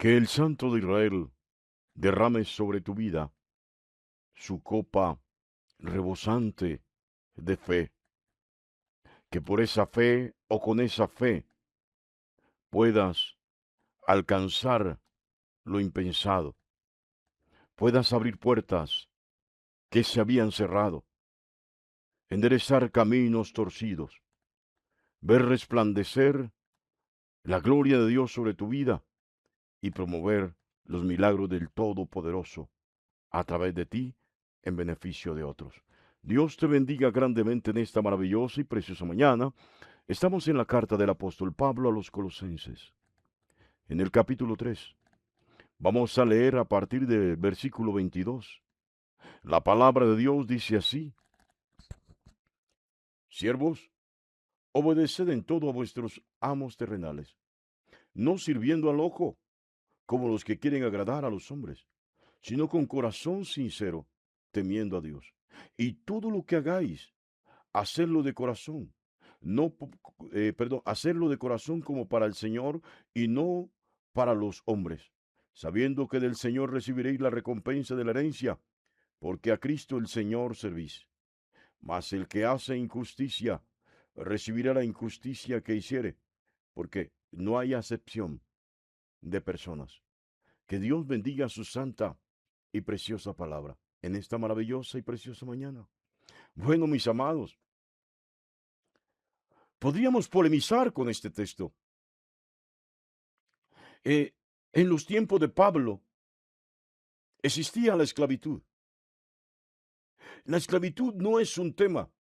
Que el Santo de Israel derrame sobre tu vida su copa rebosante de fe, que por esa fe o con esa fe puedas alcanzar lo impensado, puedas abrir puertas que se habían cerrado, enderezar caminos torcidos, ver resplandecer la gloria de Dios sobre tu vida y promover los milagros del Todopoderoso a través de ti en beneficio de otros. Dios te bendiga grandemente en esta maravillosa y preciosa mañana. Estamos en la carta del apóstol Pablo a los Colosenses, en el capítulo 3. Vamos a leer a partir del versículo 22. La palabra de Dios dice así: Siervos, obedeced en todo a vuestros amos terrenales, no sirviendo al ojo, como los que quieren agradar a los hombres, sino con corazón sincero, temiendo a Dios. Y todo lo que hagáis, hacerlo de corazón, hacerlo de corazón como para el Señor y no para los hombres, sabiendo que del Señor recibiréis la recompensa de la herencia, porque a Cristo el Señor servís. Mas el que hace injusticia recibirá la injusticia que hiciere, porque no hay acepción de personas. Que Dios bendiga su santa y preciosa palabra en esta maravillosa y preciosa mañana. Bueno, mis amados, podríamos polemizar con este texto. Eh, en los tiempos de Pablo existía la esclavitud. La esclavitud no es un tema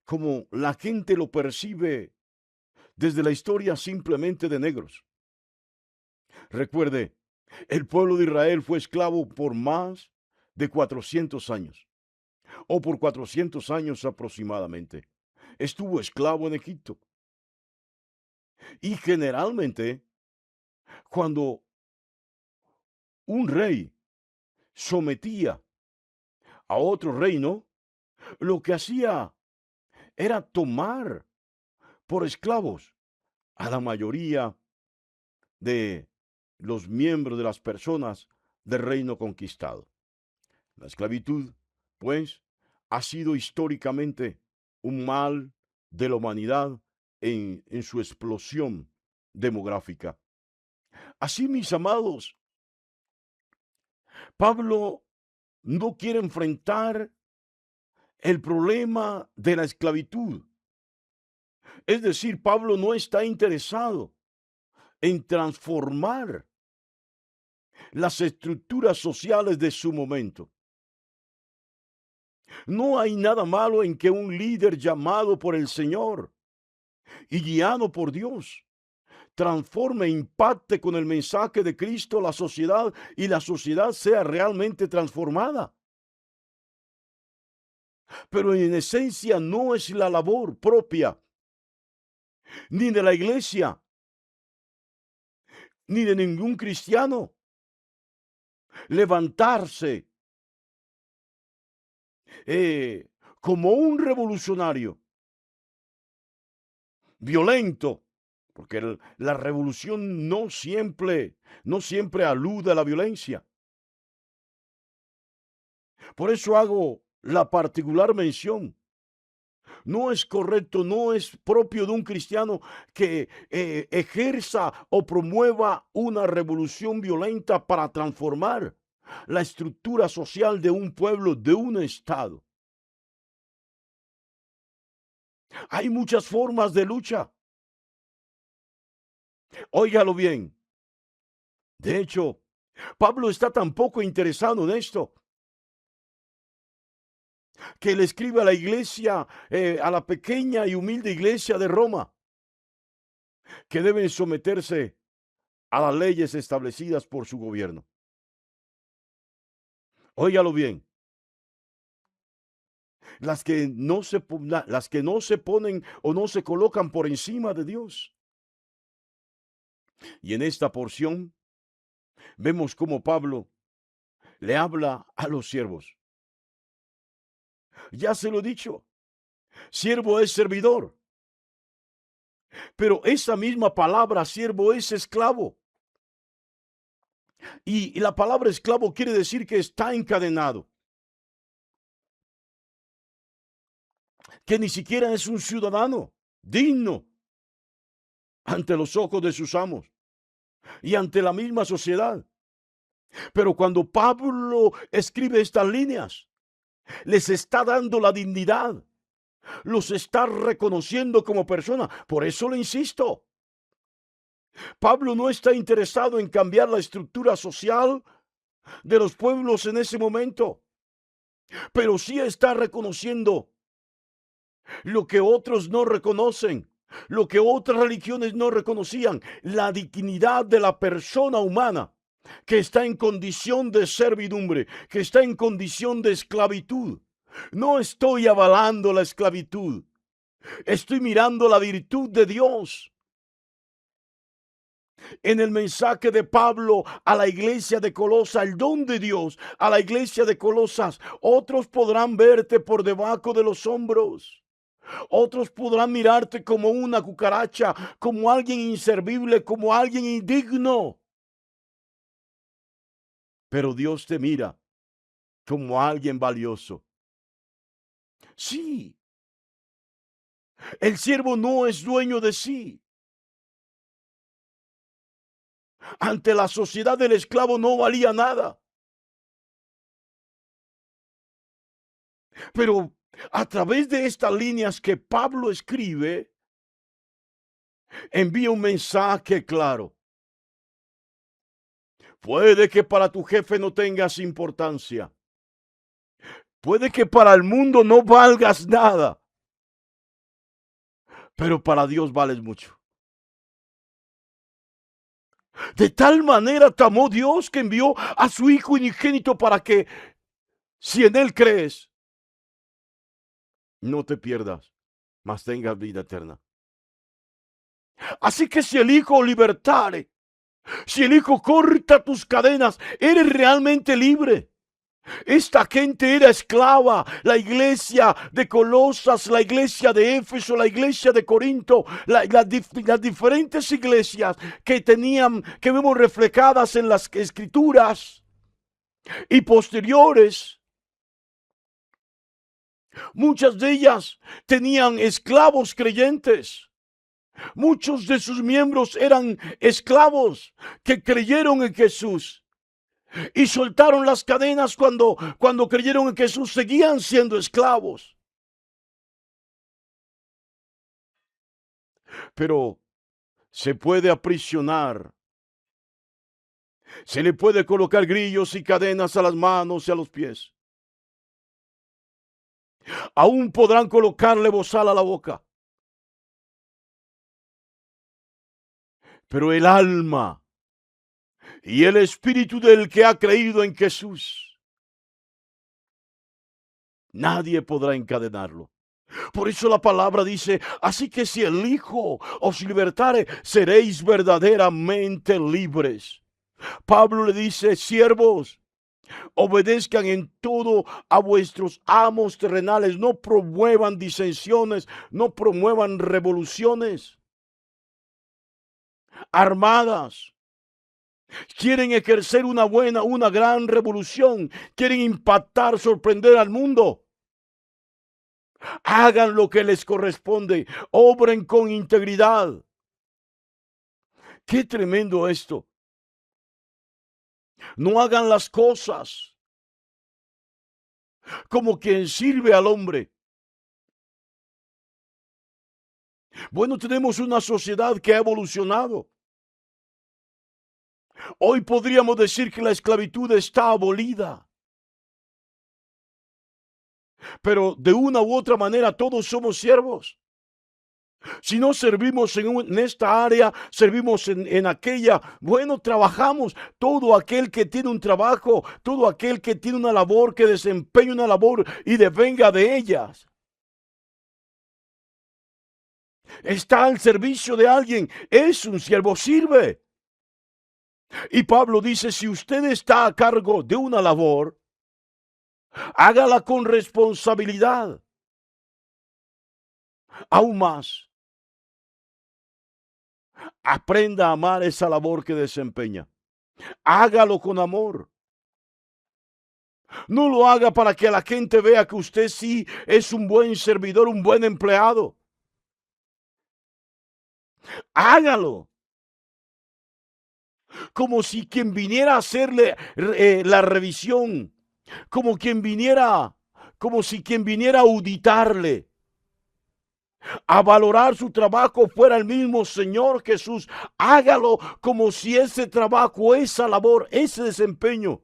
como la gente lo percibe desde la historia simplemente de negros. Recuerde, el pueblo de Israel fue esclavo por más de 400 años, o por 400 años aproximadamente. Estuvo esclavo en Egipto. Y generalmente, cuando un rey sometía a otro reino, lo que hacía era tomar por esclavos a la mayoría de los miembros de las personas del reino conquistado. La esclavitud, pues, ha sido históricamente un mal de la humanidad en su explosión demográfica. Así, mis amados, Pablo no quiere enfrentar el problema de la esclavitud. Es decir, Pablo no está interesado en transformar las estructuras sociales de su momento. No hay nada malo en que un líder llamado por el Señor y guiado por Dios transforme, impacte con el mensaje de Cristo la sociedad y la sociedad sea realmente transformada. Pero en esencia no es la labor propia ni de la iglesia ni de ningún cristiano levantarse como un revolucionario violento, porque la revolución no siempre alude a la violencia. Por eso hago la particular mención. No es correcto, no es propio de un cristiano que ejerza o promueva una revolución violenta para transformar la estructura social de un pueblo, de un estado. Hay muchas formas de lucha. Óigalo bien. De hecho, Pablo está tan poco interesado en esto que le escribe a la iglesia, a la pequeña y humilde iglesia de Roma, que deben someterse a las leyes establecidas por su gobierno. Óigalo bien. Las que no se ponen o no se colocan por encima de Dios. Y en esta porción vemos cómo Pablo le habla a los siervos. Ya se lo he dicho, siervo es servidor, pero esa misma palabra siervo es esclavo. Y la palabra esclavo quiere decir que está encadenado, que ni siquiera es un ciudadano digno ante los ojos de sus amos y ante la misma sociedad. Pero cuando Pablo escribe estas líneas, les está dando la dignidad, los está reconociendo como persona. Por eso le insisto, Pablo no está interesado en cambiar la estructura social de los pueblos en ese momento, pero sí está reconociendo lo que otros no reconocen, lo que otras religiones no reconocían, la dignidad de la persona humana que está en condición de servidumbre, que está en condición de esclavitud. No estoy avalando la esclavitud, estoy mirando la virtud de Dios. En el mensaje de Pablo a la iglesia de Colosas, el don de Dios a la iglesia de Colosas, otros podrán verte por debajo de los hombros. Otros podrán mirarte como una cucaracha, como alguien inservible, como alguien indigno. Pero Dios te mira como alguien valioso. Sí, el siervo no es dueño de sí. Ante la sociedad del esclavo no valía nada. Pero a través de estas líneas que Pablo escribe, envía un mensaje claro. Puede que para tu jefe no tengas importancia. Puede que para el mundo no valgas nada. Pero para Dios vales mucho. De tal manera te amó Dios que envió a su Hijo unigénito para que, si en Él crees, no te pierdas, mas tengas vida eterna. Así que si el Hijo libertare, si el Hijo corta tus cadenas, eres realmente libre. Esta gente era esclava, la iglesia de Colosas, la iglesia de Éfeso, la iglesia de Corinto, las diferentes iglesias que vemos reflejadas en las escrituras y posteriores. Muchas de ellas tenían esclavos creyentes. Muchos de sus miembros eran esclavos que creyeron en Jesús. Y soltaron las cadenas cuando creyeron en Jesús, seguían siendo esclavos. Pero se puede aprisionar, se le puede colocar grillos y cadenas a las manos y a los pies. Aún podrán colocarle bozal a la boca. Pero el alma y el espíritu del que ha creído en Jesús, nadie podrá encadenarlo. Por eso la palabra dice, así que si el Hijo os libertare, seréis verdaderamente libres. Pablo le dice, siervos, obedezcan en todo a vuestros amos terrenales, no promuevan disensiones, no promuevan revoluciones armadas. Quieren ejercer una gran revolución, quieren impactar, sorprender al mundo. Hagan lo que les corresponde, obren con integridad. Qué tremendo esto. No hagan las cosas como quien sirve al hombre. Bueno, tenemos una sociedad que ha evolucionado. Hoy podríamos decir que la esclavitud está abolida. Pero de una u otra manera todos somos siervos. Si no servimos en esta área, servimos en aquella. Bueno, trabajamos. Todo aquel que tiene un trabajo, todo aquel que tiene una labor, que desempeña una labor y devenga de ellas, está al servicio de alguien, es un siervo, sirve. Y Pablo dice, si usted está a cargo de una labor, hágala con responsabilidad. Aún más, aprenda a amar esa labor que desempeña. Hágalo con amor. No lo haga para que la gente vea que usted sí es un buen servidor, un buen empleado. Hágalo como si quien viniera a hacerle la revisión, como si quien viniera a auditarle, a valorar su trabajo fuera el mismo Señor Jesús. Hágalo como si ese trabajo, esa labor, ese desempeño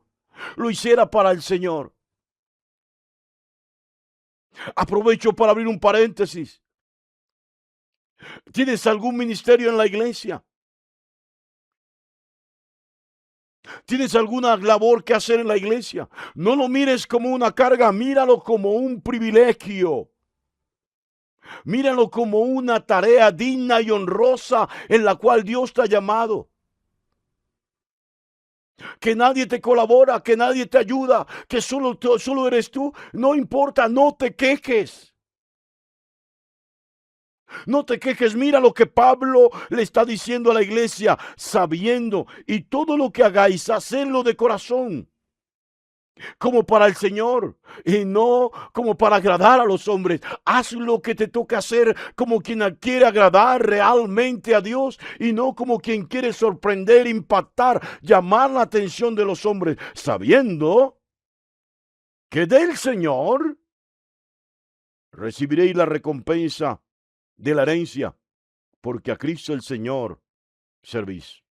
lo hiciera para el Señor. Aprovecho para abrir un paréntesis. ¿Tienes algún ministerio en la iglesia? ¿Tienes alguna labor que hacer en la iglesia? No lo mires como una carga, míralo como un privilegio. Míralo como una tarea digna y honrosa en la cual Dios te ha llamado. Que nadie te colabora, que nadie te ayuda, que solo eres tú. No importa, no te quejes. No te quejes, mira lo que Pablo le está diciendo a la iglesia, sabiendo, y todo lo que hagáis, hacedlo de corazón, como para el Señor y no como para agradar a los hombres. Haz lo que te toca hacer como quien quiere agradar realmente a Dios y no como quien quiere sorprender, impactar, llamar la atención de los hombres, sabiendo que del Señor recibiréis la recompensa de la herencia, porque a Cristo el Señor servís.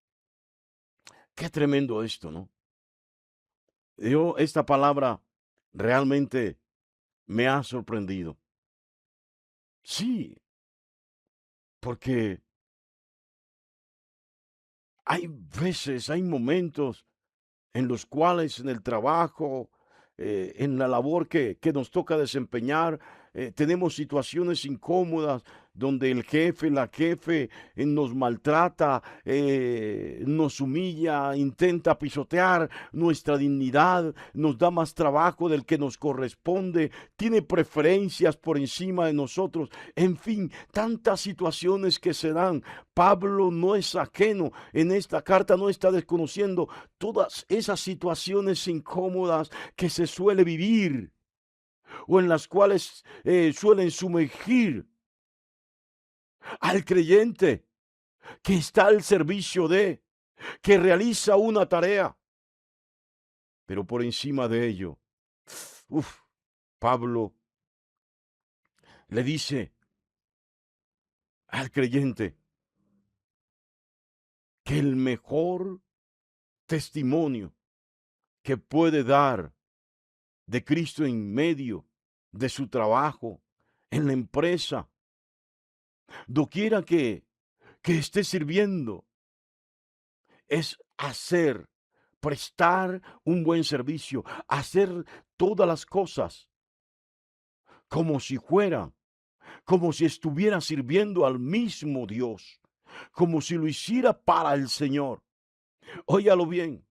Qué tremendo esto, ¿no? Esta palabra realmente me ha sorprendido. Sí, porque hay veces, hay momentos en los cuales en el trabajo, en la labor que nos toca desempeñar, tenemos situaciones incómodas donde el jefe, la jefe nos maltrata, nos humilla, intenta pisotear nuestra dignidad, nos da más trabajo del que nos corresponde, tiene preferencias por encima de nosotros, en fin, tantas situaciones que se dan. Pablo no es ajeno, en esta carta no está desconociendo todas esas situaciones incómodas que se suele vivir o en las cuales suelen sumergir al creyente que está al servicio de, que realiza una tarea. Pero por encima de ello, Pablo le dice al creyente que el mejor testimonio que puede dar de Cristo en medio de su trabajo, en la empresa, doquiera que esté sirviendo, es prestar un buen servicio, hacer todas las cosas como si fuera, como si estuviera sirviendo al mismo Dios, como si lo hiciera para el Señor. Óyalo bien.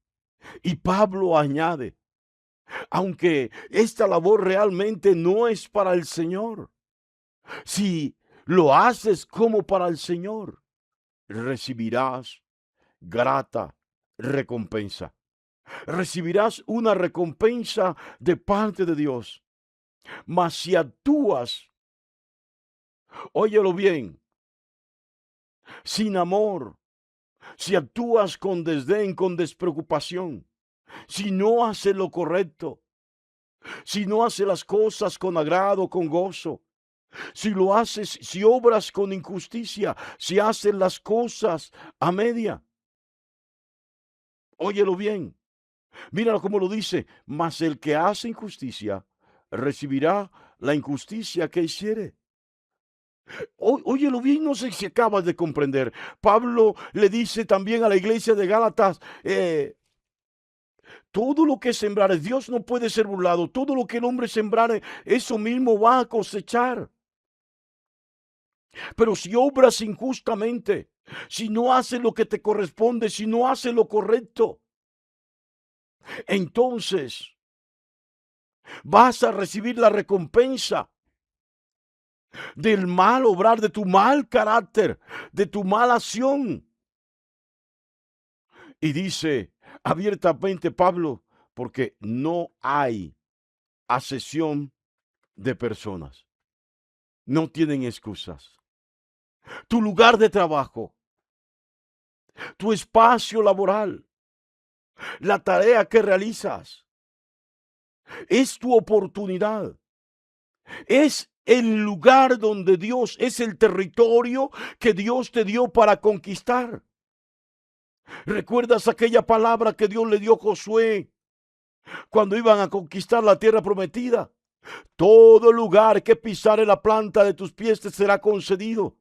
Y Pablo añade, aunque esta labor realmente no es para el Señor, si lo haces como para el Señor, recibirás grata recompensa. Recibirás una recompensa de parte de Dios. Mas si actúas, óyelo bien, sin amor, si actúas con desdén, con despreocupación, si no haces lo correcto, si no haces las cosas con agrado, con gozo, si lo haces, si obras con injusticia, si haces las cosas a media, óyelo bien, míralo como lo dice, mas el que hace injusticia recibirá la injusticia que hiciere. Óyelo bien, no sé si acabas de comprender. Pablo le dice también a la iglesia de Gálatas, todo lo que sembrare, Dios no puede ser burlado, todo lo que el hombre sembrare, eso mismo va a cosechar. Pero si obras injustamente, si no haces lo que te corresponde, si no haces lo correcto, entonces vas a recibir la recompensa del mal obrar, de tu mal carácter, de tu mala acción. Y dice, abiertamente Pablo, porque no hay acepción de personas. No tienen excusas. Tu lugar de trabajo, tu espacio laboral, la tarea que realizas, es tu oportunidad. Es el lugar donde Dios, es el territorio que Dios te dio para conquistar. ¿Recuerdas aquella palabra que Dios le dio a Josué cuando iban a conquistar la tierra prometida? Todo lugar que pisare la planta de tus pies te será concedido.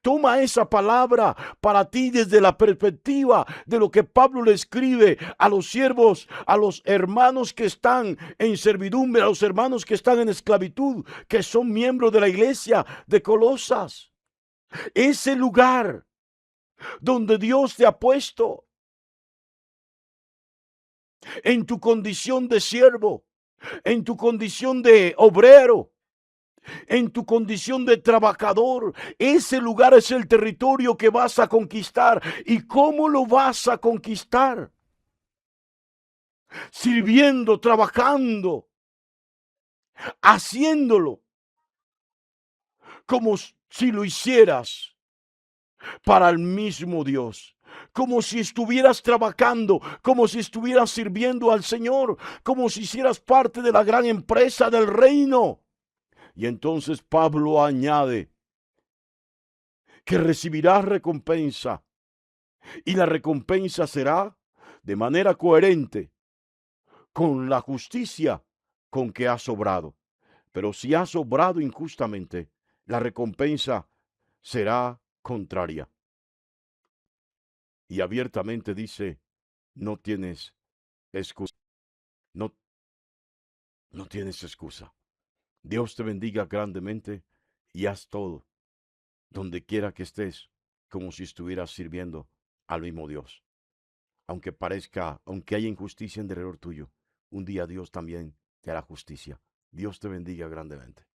Toma esa palabra para ti desde la perspectiva de lo que Pablo le escribe a los siervos, a los hermanos que están en servidumbre, a los hermanos que están en esclavitud, que son miembros de la iglesia de Colosas. Ese lugar donde Dios te ha puesto en tu condición de siervo, en tu condición de obrero, en tu condición de trabajador. Ese lugar es el territorio que vas a conquistar. ¿Y cómo lo vas a conquistar? Sirviendo, trabajando, haciéndolo como si lo hicieras para el mismo Dios. Como si estuvieras trabajando, como si estuvieras sirviendo al Señor, como si hicieras parte de la gran empresa del reino. Y entonces Pablo añade que recibirás recompensa, y la recompensa será de manera coherente con la justicia con que has obrado. Pero si has obrado injustamente, la recompensa será contraria. Y abiertamente dice, no tienes excusa. No, no tienes excusa. Dios te bendiga grandemente y haz todo, donde quiera que estés, como si estuvieras sirviendo al mismo Dios. Aunque parezca, aunque haya injusticia en derredor tuyo, un día Dios también te hará justicia. Dios te bendiga grandemente.